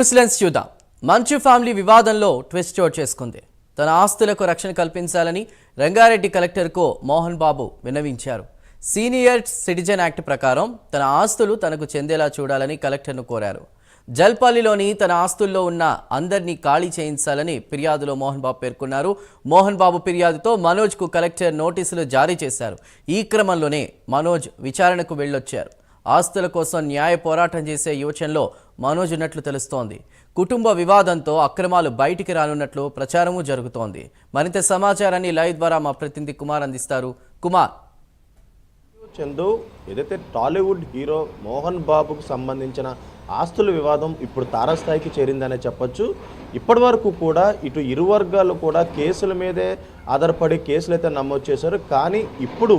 న్యూస్లెన్స్ చూద్దాం. మంచు ఫ్యామిలీ వివాదంలో ట్విస్ట్ చోటు చేసుకుంది. తన ఆస్తులకు రక్షణ కల్పించాలని రంగారెడ్డి కలెక్టర్కు Mohan Babu విన్నవించారు. Senior citizen act ప్రకారం తన ఆస్తులు తనకు చెందేలా చూడాలని కలెక్టర్ను కోరారు. జల్పల్లిలోని తన ఆస్తుల్లో ఉన్న అందరినీ ఖాళీ చేయించాలని ఫిర్యాదులో మోహన్ బాబు పేర్కొన్నారు. మోహన్ బాబు ఫిర్యాదుతో మనోజ్కు కలెక్టర్ నోటీసులు జారీ చేశారు. ఈ క్రమంలోనే మనోజ్ విచారణకు వెళ్ళొచ్చారు. ఆస్తుల కోసం న్యాయ పోరాటం చేసే యోచనలో మనోజ్ ఉన్నట్లు తెలుస్తోంది. కుటుంబ వివాదంతో అక్రమాలు బయటికి రానున్నట్లు ప్రచారము జరుగుతోంది. మరింత సమాచారాన్ని లైవ్ ద్వారా మా ప్రతినిధి కుమార్ అందిస్తారు. కుమార్, చందు, ఏదైతే టాలీవుడ్ హీరో మోహన్ బాబుకు సంబంధించిన ఆస్తుల వివాదం ఇప్పుడు తారాస్థాయికి చేరిందనే చెప్పొచ్చు. ఇప్పటి వరకు కూడా ఇటు ఇరు వర్గాలు కూడా కేసుల మీదే ఆధారపడి కేసులు అయితే నమోదు చేశారు. కానీ ఇప్పుడు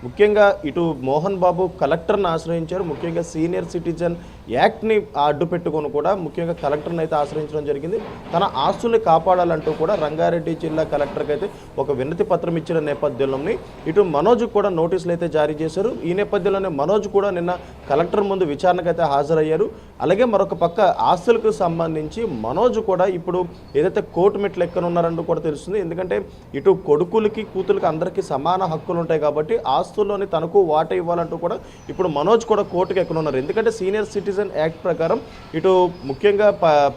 ముఖ్యంగా ఇటు మోహన్ బాబు కలెక్టర్ని ఆశ్రయించారు. ముఖ్యంగా సీనియర్ సిటిజన్ యాక్ట్ని అడ్డు పెట్టుకొని కూడా ముఖ్యంగా కలెక్టర్ని అయితే ఆశ్రయించడం జరిగింది. తన ఆస్తుల్ని కాపాడాలంటూ కూడా రంగారెడ్డి జిల్లా కలెక్టర్కి అయితే ఒక వినతి పత్రం ఇచ్చిన నేపథ్యంలోని ఇటు మనోజ్ కూడా నోటీసులు అయితే జారీ చేశారు. ఈ నేపథ్యంలోనే మనోజ్ కూడా నిన్న కలెక్టర్ ముందు విచారణకు అయితే హాజరయ్యారు. అలాగే మరొక పక్క ఆస్తులకు సంబంధించి మనోజ్ కూడా ఇప్పుడు ఏదైతే కోర్టు మెట్లు ఎక్కనున్నారంటూ కూడా తెలుస్తుంది. ఎందుకంటే ఇటు కొడుకులకి కూతురికి అందరికీ సమాన హక్కులు ఉంటాయి కాబట్టి ఆస్తుల్లోని తనకు వాటా ఇవ్వాలంటూ కూడా ఇప్పుడు మనోజ్ కూడా కోర్టుకు ఎక్కనున్నారు. ఎందుకంటే సీనియర్ సిటిజన్ యాక్ట్ ప్రకారం ఇటు ముఖ్యంగా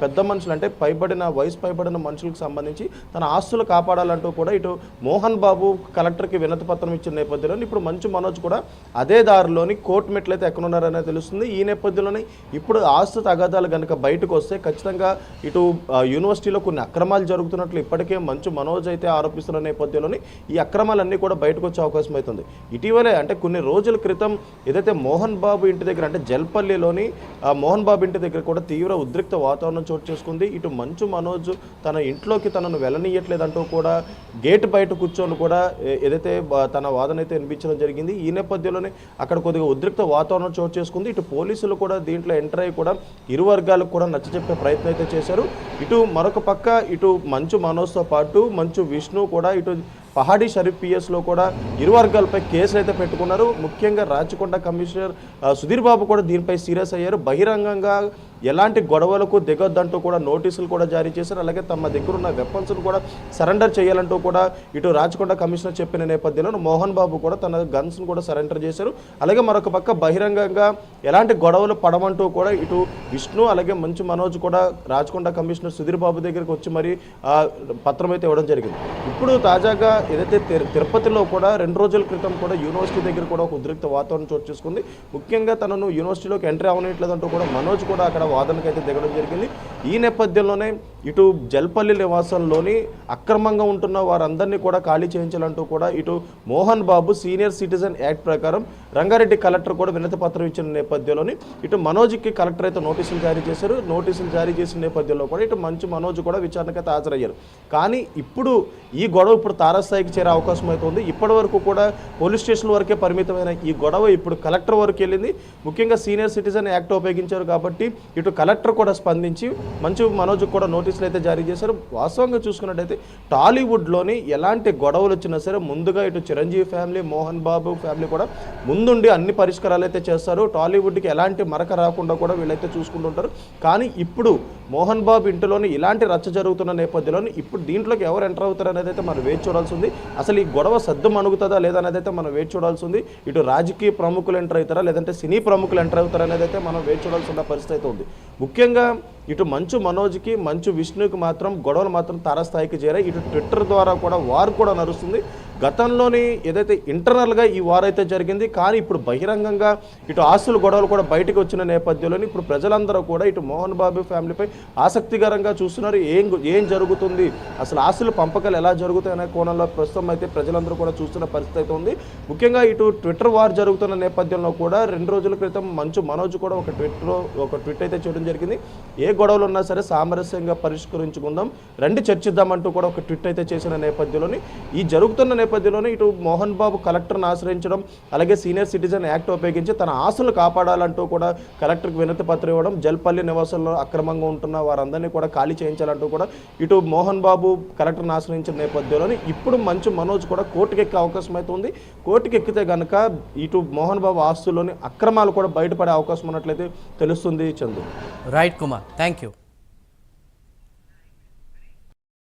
పెద్ద మనుషులు అంటే వయసు పైబడిన మనుషులకు సంబంధించి తన ఆస్తులు కాపాడాలంటూ కూడా ఇటు మోహన్ బాబు కలెక్టర్కి వినతి పత్రం ఇచ్చిన నేపథ్యంలో ఇప్పుడు మంచు మనోజ్ కూడా అదే దారిలోని కోర్టు మెట్లు అయితే ఎక్కనున్నారనే తెలుస్తుంది. ఈ నేపథ్యంలోనే ఇప్పుడు ఆస్తు తగాదాలు కనుక బయటకు వస్తే ఖచ్చితంగా ఇటు యూనివర్సిటీలో కొన్ని అక్రమాలు జరుగుతున్నట్లు ఇప్పటికే మంచు మనోజ్ అయితే ఆరోపిస్తున్న నేపథ్యంలోని ఈ అక్రమాలన్నీ కూడా బయటకు వచ్చే అవకాశం అవుతుంది. ఇటీవలే అంటే కొన్ని రోజుల క్రితం ఏదైతే మోహన్ బాబు ఇంటి దగ్గర అంటే జల్పల్లిలోని మోహన్ బాబు ఇంటి దగ్గర కూడా తీవ్ర ఉద్రిక్త వాతావరణం చోటు చేసుకుంది. ఇటు మంచు మనోజ్ తన ఇంట్లోకి తనను వెళ్ళనీయట్లేదంటూ కూడా గేట్ బయట కూర్చొని కూడా ఏదైతే తన వాదన అయితే వినిపించడం జరిగింది. ఈ నేపథ్యంలోనే అక్కడ కొద్దిగా ఉద్రిక్త వాతావరణం చోటు చేసుకుంది. ఇటు పోలీసులు కూడా దీంట్లో ఎంటర్ అయ్యి కూడా ఇరు వర్గాలకు కూడా నచ్చజెప్పే ప్రయత్నం అయితే చేశారు. ఇటు మరొక పక్క ఇటు మంచు మనోజ్తో పాటు మంచు విష్ణు కూడా ఇటు పహాడీ షరీఫ్ పిఎస్లో కూడా ఇరు వర్గాలపై కేసులు అయితే పెట్టుకున్నారు. ముఖ్యంగా రాచకొండ కమిషనర్ సుధీర్ బాబు కూడా దీనిపై సీరియస్ అయ్యారు. బహిరంగంగా ఎలాంటి గొడవలకు దిగొద్దంటూ కూడా నోటీసులు కూడా జారీ చేశారు. అలాగే తమ దగ్గర ఉన్న వెపన్స్ను కూడా సరెండర్ చేయాలంటూ కూడా ఇటు రాచకొండ కమిషనర్ చెప్పిన నేపథ్యంలో మోహన్ బాబు కూడా తన గన్స్ను కూడా సరెండర్ చేశారు. అలాగే మరొక పక్క బహిరంగంగా ఎలాంటి గొడవలు పడమంటూ కూడా ఇటు విష్ణు అలాగే మంచు మనోజ్ కూడా రాచకొండ కమిషనర్ సుధీర్ బాబు దగ్గరికి వచ్చి మరి పత్రం అయితే ఇవ్వడం జరిగింది. ఇప్పుడు తాజాగా ఏదైతే తిరుపతిలో కూడా 2 రోజుల క్రితం కూడా యూనివర్సిటీ దగ్గర కూడా ఒక ఉద్రిక్త వాతావరణం చోటు చేసుకుంది. ముఖ్యంగా తనను యూనివర్సిటీలోకి ఎంట్రీ అవనట్లేదంటూ కూడా మనోజ్ కూడా అక్కడ వాదనకైతే దిగడం జరిగింది. ఈ నేపథ్యంలోనే ఇటు జల్పల్లి నివాసంలోని అక్రమంగా ఉంటున్న వారందరినీ కూడా ఖాళీ చేయించాలంటూ కూడా ఇటు Mohan Babu senior citizen act ప్రకారం రంగారెడ్డి కలెక్టర్ కూడా వినతి పత్రం ఇచ్చిన నేపథ్యంలోని ఇటు మనోజ్కి కలెక్టర్ అయితే నోటీసులు జారీ చేశారు. నోటీసులు జారీ చేసిన నేపథ్యంలో కూడా ఇటు మంచు మనోజ్ కూడా విచారణకైతే హాజరయ్యారు. కానీ ఇప్పుడు ఈ గొడవ ఇప్పుడు తారాస్థాయికి చేరే అవకాశం అవుతుంది. ఇప్పటి వరకు కూడా పోలీస్ స్టేషన్ వరకే పరిమితమైన ఈ గొడవ ఇప్పుడు కలెక్టర్ వరకు వెళ్ళింది. ముఖ్యంగా సీనియర్ సిటిజన్ యాక్ట్ ఉపయోగించారు కాబట్టి ఇటు కలెక్టర్ కూడా స్పందించి మంచు మనోజ్ కూడా నోటీసులు అయితే జారీ చేశారు. వాస్తవంగా చూసుకున్నట్టయితే టాలీవుడ్లోని ఎలాంటి గొడవలు వచ్చినా సరే ముందుగా ఇటు చిరంజీవి ఫ్యామిలీ మోహన్ బాబు ఫ్యామిలీ కూడా ముందుండి అన్ని పరిష్కారాలు అయితే చేస్తారు. టాలీవుడ్కి ఎలాంటి మరక రాకుండా కూడా వీళ్ళైతే చూసుకుంటుంటారు. కానీ ఇప్పుడు మోహన్ బాబు ఇంటిలోని ఇలాంటి రచ్చ జరుగుతున్న నేపథ్యంలోని ఇప్పుడు దీంట్లోకి ఎవరు ఎంటర్ అవుతారు అనేది అయితే మనం వేచి చూడాల్సి ఉంది. అసలు ఈ గొడవ సద్దు మణుగుతుందా లేదా అనేది అయితే మనం వేచి చూడాల్సి ఉంది. ఇటు రాజకీయ ప్రముఖులు ఎంటర్ అవుతారా లేదంటే సినీ ప్రముఖులు ఎంటర్ అవుతారా అనేది అయితే మనం వేచి చూడాల్సి ఉన్న పరిస్థితి అయితే ఉంది. ముఖ్యంగా ఇటు మంచు మనోజ్కి మంచు విష్ణుకి మాత్రం గొడవలు మాత్రం తారాస్థాయికి చేరాయి. ఇటు ట్విట్టర్ ద్వారా కూడా వారు కూడా నడుస్తుంది. గతంలోని ఏదైతే ఇంటర్నల్గా ఈ వార్ అయితే జరిగింది. కానీ ఇప్పుడు బహిరంగంగా ఇటు ఆస్తుల గొడవలు కూడా బయటకు వచ్చిన నేపథ్యంలోని ఇప్పుడు ప్రజలందరూ కూడా ఇటు మోహన్ బాబు ఫ్యామిలీపై ఆసక్తికరంగా చూస్తున్నారు. ఏం జరుగుతుంది, అసలు ఆస్తుల పంపకాలు ఎలా జరుగుతాయి అనే కోణంలో ప్రస్తుతం అయితే ప్రజలందరూ కూడా చూస్తున్న పరిస్థితి అయితే ఉంది. ముఖ్యంగా ఇటు ట్విట్టర్ వార్ జరుగుతున్న నేపథ్యంలో కూడా 2 రోజుల క్రితం మంచు మనోజ్ కూడా ఒక ట్వీట్ అయితే చేయడం జరిగింది. ఏ గొడవలు ఉన్నా సరే సామరస్యంగా పరిష్కరించుకుందాం, రండి చర్చిద్దామంటూ కూడా ఒక ట్వీట్ అయితే చేసిన నేపథ్యంలోని ఈ జరుగుతున్న నేపథ్యంలోనే ఇటు మోహన్ బాబు కలెక్టర్ను ఆశ్రయించడం అలాగే సీనియర్ సిటిజన్ యాక్ట్ ఉపయోగించి తన ఆస్తులు కాపాడాలంటూ కూడా కలెక్టర్కి వినతి పత్రం ఇవ్వడం, జల్పల్లి నివాసంలో అక్రమంగా ఉంటున్న వారందరినీ కూడా ఖాళీ చేయించాలంటూ కూడా ఇటు మోహన్ బాబు కలెక్టర్ను ఆశ్రయించిన నేపథ్యంలోని ఇప్పుడు మంచు మనోజ్ కూడా కోర్టుకు ఎక్కే అవకాశం అయితే ఉంది. కోర్టుకు ఎక్కితే కనుక ఇటు మోహన్ బాబు ఆస్తుల్లోని అక్రమాలు కూడా బయటపడే అవకాశం ఉన్నట్లయితే తెలుస్తుంది. Chandu. Right Kumar, thank you.